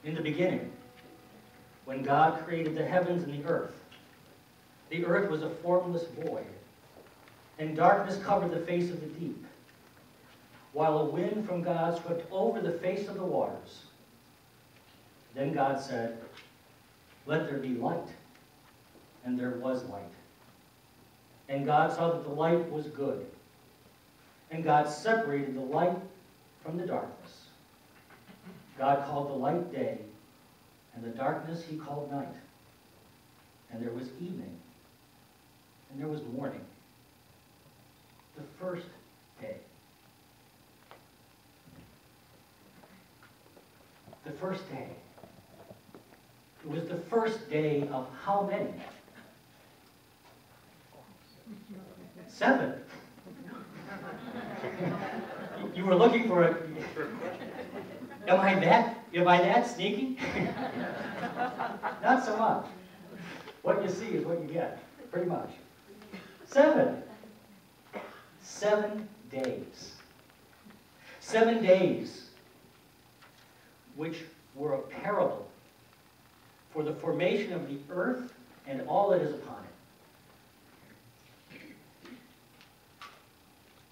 In the beginning, when God created the heavens and the earth was a formless void, and darkness covered the face of the deep, while a wind from God swept over the face of the waters. Then God said, "Let there be light," and there was light. And God saw that the light was good, and God separated the light from the darkness. God called the light day, and the darkness he called night. And there was evening, and there was morning, the first day. The first day. It was the first day of how many? 7. You were looking for a... Am I that sneaky? Not so much. What you see is what you get, pretty much. 7. 7 days. 7 days, which were a parable for the formation of the earth and all that is upon it.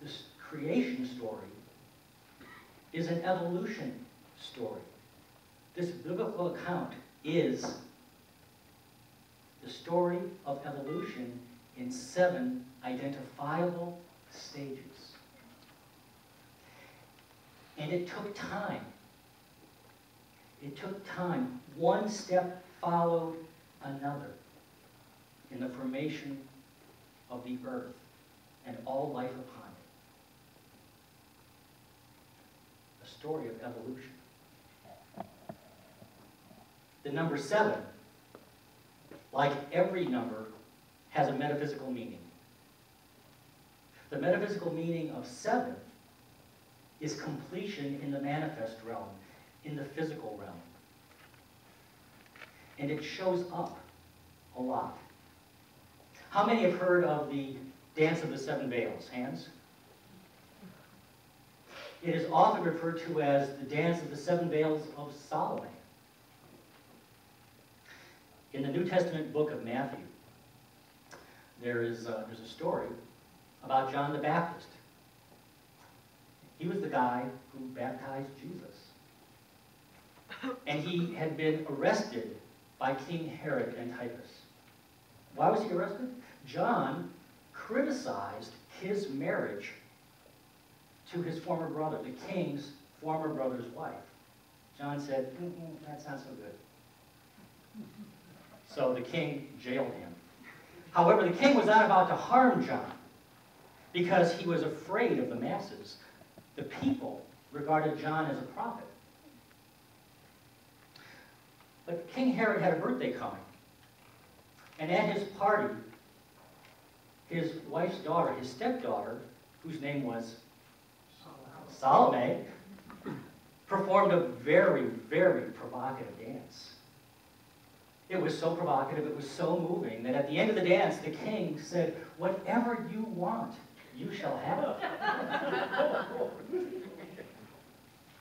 This creation story is an evolution story. This biblical account is the story of evolution in 7 identifiable stages. And it took time. It took time. One step followed another in the formation of the earth and all life upon it. A story of evolution. The number 7, like every number, has a metaphysical meaning. The metaphysical meaning of 7 is completion in the manifest realm, in the physical realm. And it shows up a lot. How many have heard of the Dance of the 7 Veils? Hands? It is often referred to as the Dance of the 7 Veils of Solomon. In the New Testament book of Matthew, there's a story about John the Baptist. He was the guy who baptized Jesus. And he had been arrested by King Herod Antipas. Why was he arrested? John criticized his marriage to his former brother, the king's former brother's wife. John said, that's not so good. So the king jailed him. However, the king was not about to harm John because he was afraid of the masses. The people regarded John as a prophet. But King Herod had a birthday coming. And at his party, his wife's daughter, his stepdaughter, whose name was Salome, performed a very, very provocative dance. It was so provocative, it was so moving, that at the end of the dance, the king said, "Whatever you want, you shall have."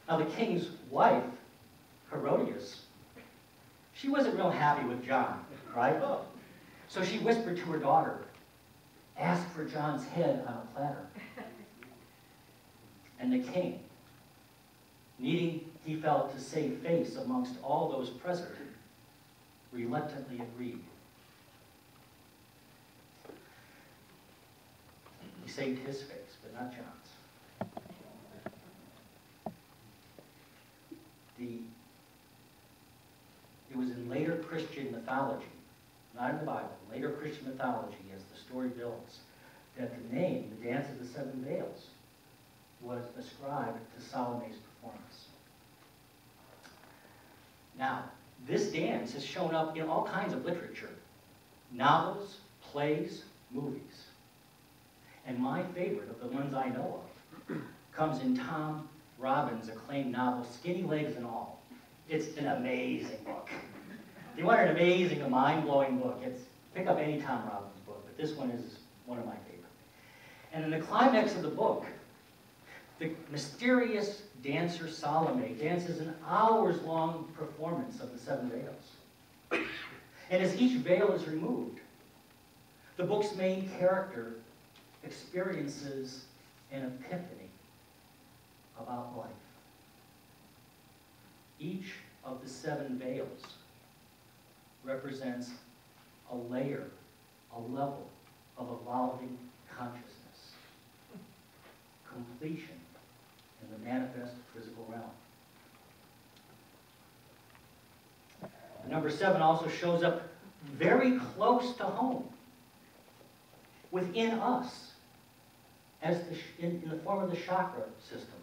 Now, the king's wife, Herodias, she wasn't real happy with John, right? So she whispered to her daughter, "Ask for John's head on a platter." And the king, needing, he felt, to save face amongst all those present, reluctantly agreed. He saved his face, but not John's. It was in later Christian mythology, not in the Bible, later Christian mythology, as the story builds, that the name, the Dance of the 7 Veils, was ascribed to Salome's performance. Now, this dance has shown up in all kinds of literature, novels, plays, movies. And my favorite of the ones I know of comes in Tom Robbins' acclaimed novel, Skinny Legs and All. It's an amazing book. If you want an amazing, a mind-blowing book, pick up any Tom Robbins book, but this one is one of my favorite. And in the climax of the book, The mysterious dancer Salome dances an hours-long performance of the seven veils. And as each veil is removed, the book's main character experiences an epiphany about life. Each of the seven veils represents a layer, a level of evolving consciousness, completion in the manifest physical realm. Number 7 also shows up very close to home, within us, as in the form of the chakra system.